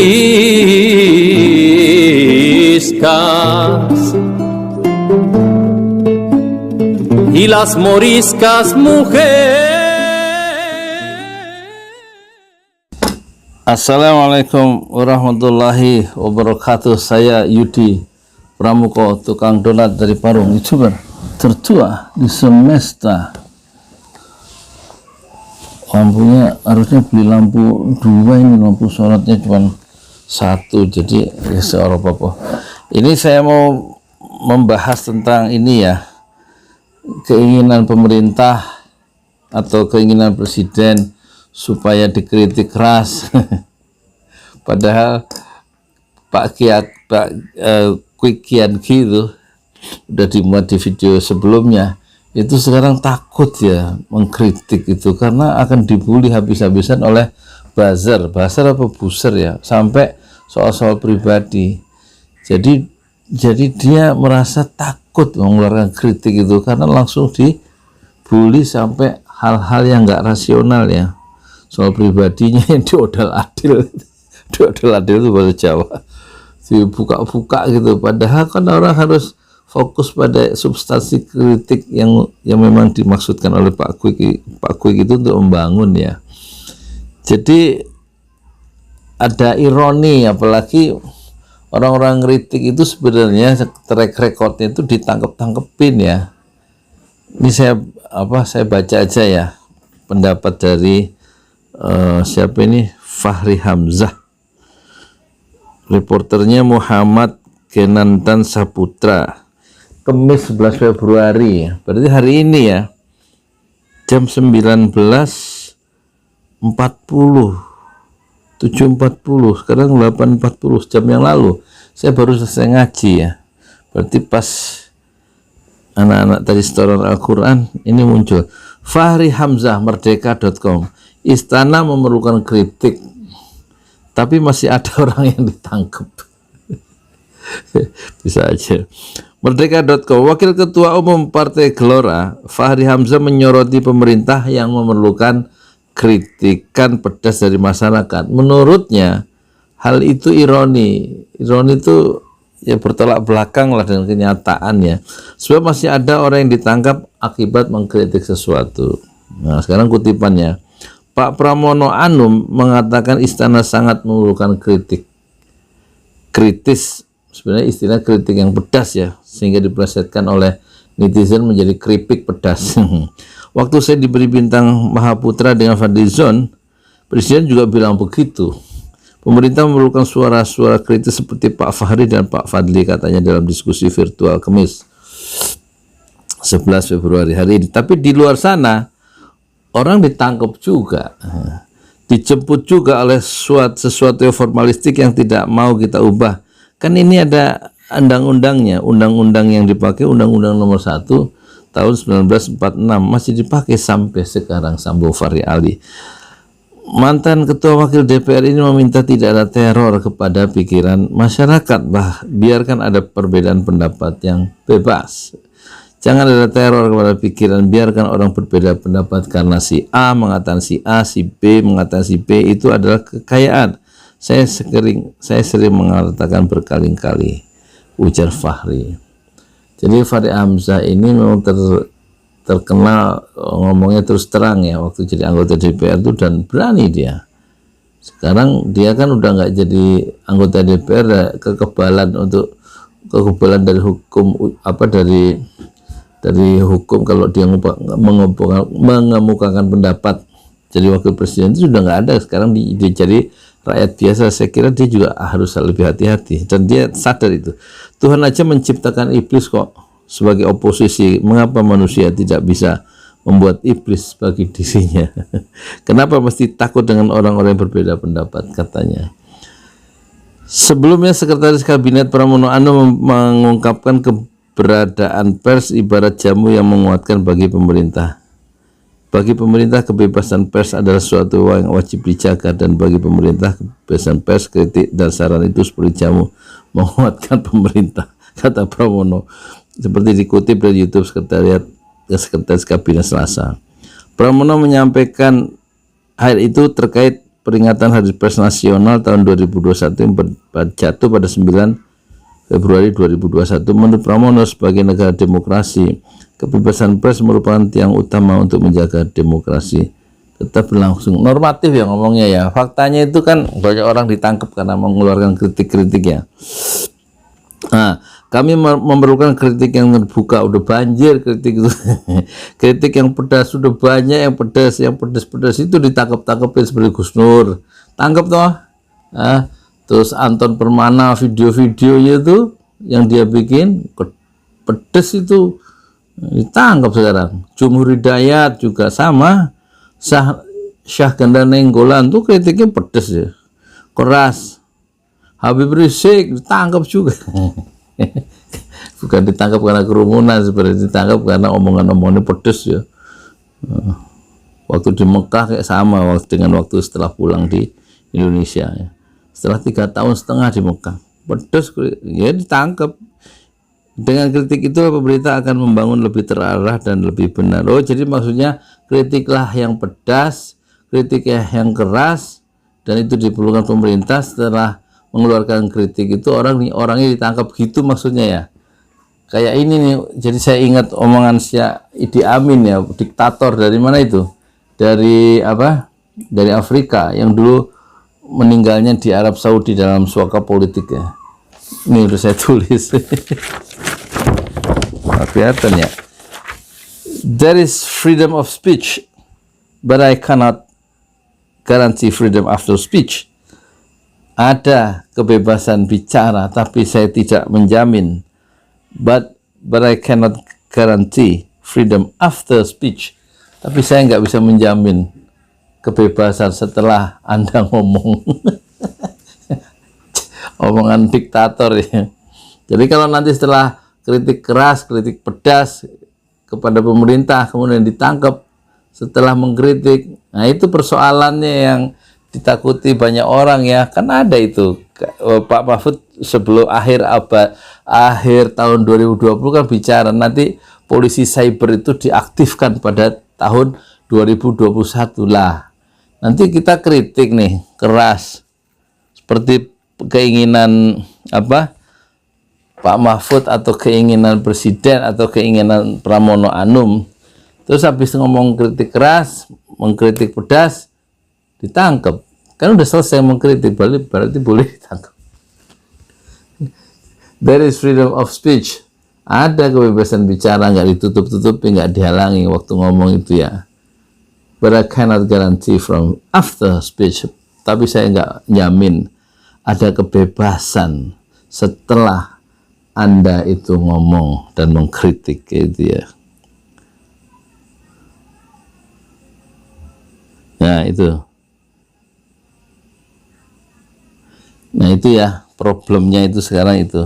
moriscas y las moriscas mujer. Assalamualaikum warahmatullahi wabarakatuh. Saya Yudi Pramuko, tukang donat dari Parung, YouTuber tertua di semesta. Lampunya harusnya beli lampu 2, ini lampu sorotnya cuma 1, jadi ya seorang apa. Ini saya mau membahas tentang ini ya, keinginan pemerintah atau keinginan presiden supaya dikritik keras. Padahal Pak Quick Kian itu udah dimuat di video sebelumnya, itu sekarang takut ya mengkritik itu karena akan dibully habis-habisan oleh buzzer apa buzzer ya, sampai soal-soal pribadi. Jadi dia merasa takut mengeluarkan kritik itu karena langsung dibully sampai hal-hal yang nggak rasional ya, soal pribadinya yang diodal-adil. Diodal-adil itu bahasa Jawa, dibuka-buka gitu. Padahal kan orang harus fokus pada substansi kritik yang memang dimaksudkan oleh Pak Quick itu untuk membangun ya. Jadi ada ironi, apalagi orang-orang kritik itu sebenarnya track recordnya itu ditangkep-tangkepin ya. Ini saya baca aja ya pendapat dari siapa ini, Fahri Hamzah, reporternya Muhammad Genantan Saputra, Kamis 11 Februari, berarti hari ini ya, jam 19.40, 7.40, sekarang 8.40, jam yang lalu saya baru selesai ngaji ya. Berarti pas anak-anak tadi setoran Al-Quran ini muncul. Fahri Hamzah, merdeka.com, istana memerlukan kritik tapi masih ada orang yang ditangkap. Bisa aja. Merdeka.com, Wakil Ketua Umum Partai Gelora Fahri Hamzah menyoroti pemerintah yang memerlukan kritikan pedas dari masyarakat. Menurutnya hal itu ironi itu ya bertolak belakang lah dengan kenyataan ya, sebab masih ada orang yang ditangkap akibat mengkritik sesuatu. Nah sekarang kutipannya, Pak Pramono Anum mengatakan istana sangat memerlukan kritis, sebenarnya istilah kritik yang pedas ya, sehingga diplesetkan oleh netizen menjadi keripik pedas. Waktu saya diberi bintang Mahaputra dengan Fadlizon, presiden juga bilang begitu. Pemerintah memerlukan suara-suara kritis seperti Pak Fahri dan Pak Fadli, katanya dalam diskusi virtual Kamis 11 Februari hari ini. Tapi di luar sana orang ditangkap juga, dijemput juga oleh sesuatu yang formalistik yang tidak mau kita ubah. Kan ini ada undang-undangnya, undang-undang yang dipakai Undang-Undang Nomor 1 tahun 1946 masih dipakai sampai sekarang. Sambo Fahri Ali, mantan ketua wakil DPR ini, meminta tidak ada teror kepada pikiran masyarakat, biarkan ada perbedaan pendapat yang bebas. Jangan ada teror kepada pikiran, biarkan orang berbeda pendapat karena si A mengatakan si A, si B mengatakan si B, itu adalah kekayaan. Saya sering mengatakan berkali-kali, ujar Fahri. Jadi Fahri Hamzah ini memang terkenal ngomongnya terus terang ya waktu jadi anggota DPR itu, dan berani dia. Sekarang dia kan udah nggak jadi anggota DPR, kekebalan dari hukum dari hukum kalau dia mengemukakan pendapat jadi wakil presiden itu sudah nggak ada. Sekarang dia jadi rakyat biasa. Saya kira dia juga harus lebih hati-hati, dan dia sadar itu. Tuhan aja menciptakan iblis kok sebagai oposisi, mengapa manusia tidak bisa membuat iblis bagi dirinya? Kenapa mesti takut dengan orang-orang yang berbeda pendapat, katanya. Sebelumnya Sekretaris Kabinet Pramono Anum mengungkapkan keberadaan pers ibarat jamu yang menguatkan bagi pemerintah. Bagi pemerintah, kebebasan pers adalah suatu yang wajib dijaga, dan bagi pemerintah kebebasan pers, kritik dan saran itu seperti jamu menguatkan pemerintah, kata Pramono, seperti dikutip dari YouTube Sekretaris Kabinet Selasa. Pramono menyampaikan hal itu terkait peringatan Hari Pers Nasional tahun 2021 yang jatuh pada 9 Februari 2021. Menurut Pramono, sebagai negara demokrasi, kebebasan pers merupakan tiang utama untuk menjaga demokrasi tetap berlangsung. Normatif ya ngomongnya ya. Faktanya itu kan banyak orang ditangkap karena mengeluarkan kritik-kritik ya. Nah, kami memerlukan kritik yang terbuka. Udah banjir kritik itu. Kritik yang pedas sudah banyak, yang pedas itu ditangkap-tangkapin seperti Gus Nur. Tangkap toh. Nah, terus Anton Permana video-videonya itu yang dia bikin pedas itu ditangkap sekarang. Jumhur Hidayat juga sama. Syahganda Nainggolan tuh kritiknya pedas ya. Keras. Habib Rizik ditangkap juga. Bukan ditangkap karena kerumunan, sebenarnya ditangkap karena omongan-omongannya pedes ya. Waktu di Mekah kayak sama dengan waktu setelah pulang di Indonesia ya. Setelah 3,5 tahun di Mekah, pedes ya ditangkap. Dengan kritik itu pemerintah akan membangun lebih terarah dan lebih benar. Oh, jadi maksudnya kritiklah yang pedas, kritik yang keras, dan itu diperlukan pemerintah. Setelah mengeluarkan kritik itu orangnya ditangkap gitu maksudnya ya. Kayak ini nih, jadi saya ingat omongan Idi Amin ya, diktator dari mana itu? Dari apa? Dari Afrika yang dulu meninggalnya di Arab Saudi dalam suaka politik ya. Ini udah saya tulis. Kelihatan ya. There is freedom of speech, but I cannot guarantee freedom after speech. Ada kebebasan bicara, tapi saya tidak menjamin. But I cannot guarantee freedom after speech. Tapi saya nggak bisa menjamin kebebasan setelah Anda ngomong. Omongan diktator ya. Jadi kalau nanti setelah kritik keras, kritik pedas kepada pemerintah, kemudian ditangkap setelah mengkritik, nah itu persoalannya yang ditakuti banyak orang ya. Kan ada itu Pak Mahfud sebelum akhir tahun 2020 kan bicara nanti polisi cyber itu diaktifkan pada tahun 2021 lah. Nanti kita kritik nih keras seperti keinginan apa Pak Mahfud atau keinginan presiden atau keinginan Pramono Anum, terus habis ngomong kritik keras, mengkritik pedas, ditangkap. Kan udah selesai mengkritik, berarti boleh ditangkap. There is freedom of speech. Ada kebebasan bicara, nggak ditutup-tutupi, nggak dihalangi waktu ngomong itu ya. But I cannot guarantee from after speech. Tapi saya nggak nyamin ada kebebasan setelah Anda itu ngomong dan mengkritik gitu ya. Nah itu ya problemnya itu sekarang itu.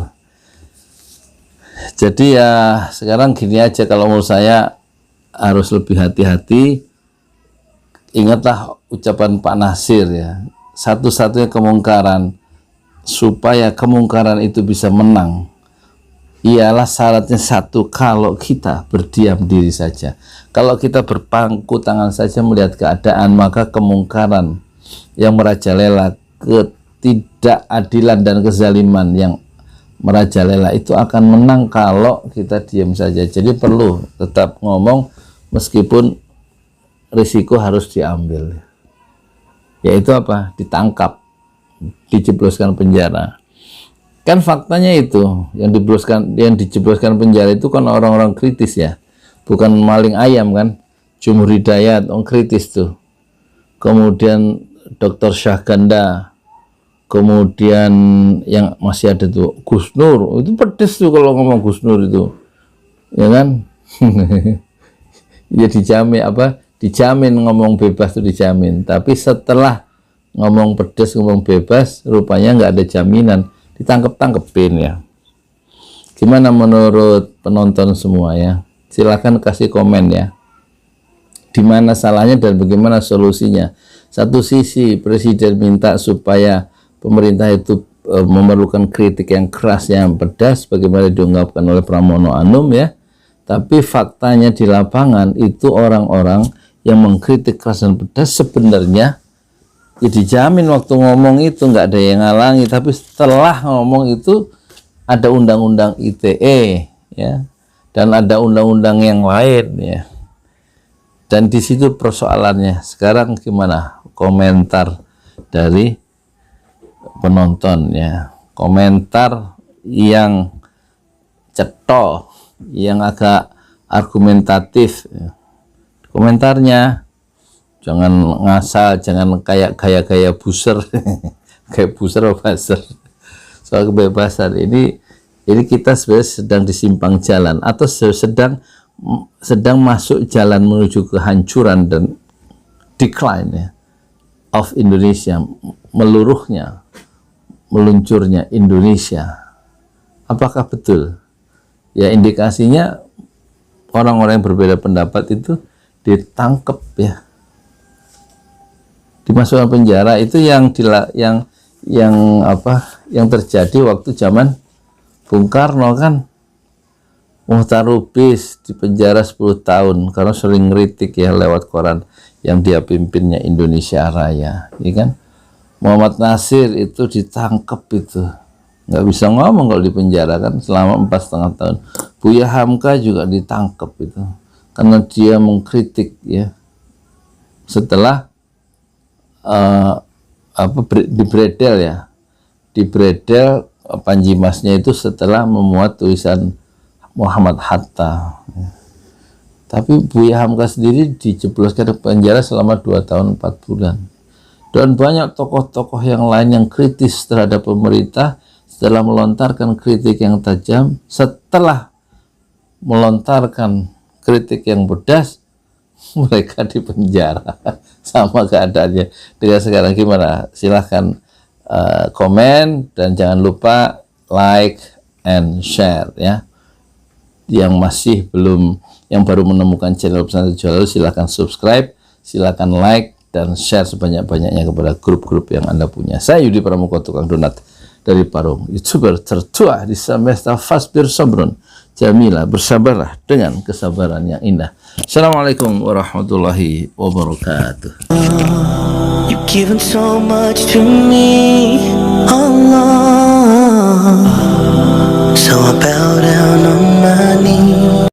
Jadi ya sekarang gini aja, kalau menurut saya harus lebih hati-hati. Ingatlah ucapan Pak Nasir ya, satu-satunya kemungkaran supaya kemungkaran itu bisa menang ialah syaratnya satu, kalau kita berdiam diri saja. Kalau kita berpangku tangan saja melihat keadaan, maka kemungkaran yang merajalela, ketidakadilan dan kezaliman yang merajalela itu akan menang kalau kita diam saja. Jadi perlu tetap ngomong meskipun risiko harus diambil. Yaitu apa? Ditangkap, dijebloskan penjara. Kan faktanya itu yang dijebloskan penjara itu kan orang-orang kritis ya, bukan maling ayam kan. Jumhur Hidayat orang kritis tuh, kemudian Dr. Syahganda, kemudian yang masih ada tuh Gus Nur, itu pedes tuh kalau ngomong Gus Nur itu ya kan. Ya dijamin ngomong bebas tuh dijamin, tapi setelah ngomong pedes ngomong bebas rupanya nggak ada jaminan, ditangkep-tangkepin ya. Gimana menurut penonton semua ya? Silahkan kasih komen ya. Di mana salahnya dan bagaimana solusinya? Satu sisi presiden minta supaya pemerintah itu memerlukan kritik yang keras, yang pedas, bagaimana diungkapkan oleh Pramono Anum ya. Tapi faktanya di lapangan itu orang-orang yang mengkritik keras dan pedas sebenarnya Ya dijamin waktu ngomong itu nggak ada yang ngalangi, tapi setelah ngomong itu ada undang-undang ITE ya, dan ada undang-undang yang lain ya. Dan di situ persoalannya. Sekarang gimana komentar dari penonton ya? Komentar yang cetok, yang agak argumentatif ya. Komentarnya jangan ngasal, jangan kayak gaya-gaya buser kayak buser apa buzzer soal kebebasan. Ini kita sebenarnya sedang di simpang jalan atau sedang masuk jalan menuju kehancuran dan decline ya, of Indonesia, meluruhnya, meluncurnya Indonesia. Apakah betul? Ya indikasinya orang-orang yang berbeda pendapat itu ditangkap ya, dimasukkan penjara. Itu yang terjadi waktu zaman Bung Karno kan. Muhtar Lubis di penjara 10 tahun karena sering ngeritik ya lewat koran yang dia pimpinnya, Indonesia Raya ya kan. Muhammad Nasir itu ditangkap, itu nggak bisa ngomong kalau di penjara kan selama 4,5 tahun. Buya Hamka juga ditangkap itu karena dia mengkritik ya, setelah dibredel ya, dibredel Panji Masnya itu setelah memuat tulisan Muhammad Hatta. Tapi Buya Hamka sendiri dijebloskan ke penjara selama 2 tahun 4 bulan. Dan banyak tokoh-tokoh yang lain yang kritis terhadap pemerintah setelah melontarkan kritik yang tajam, setelah melontarkan kritik yang pedas, mereka dipenjara. Sama keadaannya dengan sekarang. Gimana? Silahkan komen dan jangan lupa like and share ya. Yang masih belum, yang baru menemukan channel Pesantren Tujuh Halalu, silahkan subscribe, silahkan like dan share sebanyak-banyaknya kepada grup-grup yang Anda punya. Saya Yudi Pramuko, tukang donat dari Parung, YouTuber tertua di semesta. Fasbir sabrun jamila, bersabarlah dengan kesabaran yang indah. Assalamualaikum warahmatullahi wabarakatuh. You've given so much to me, Allah. So I bow down on my knees.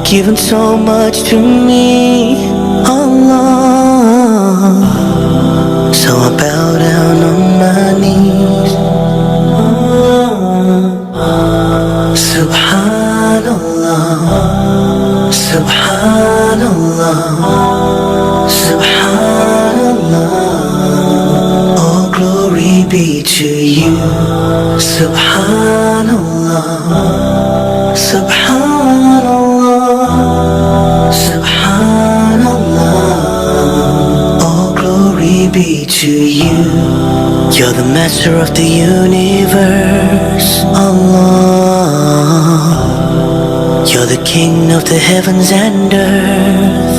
Given so much to me, Allah. So I bow down on my knees. Subhanallah, Subhanallah, Subhanallah. be to you. Subhanallah, Subhanallah, Subhanallah. All glory be to you. You're the master of the universe, Allah. You're the king of the heavens and earth,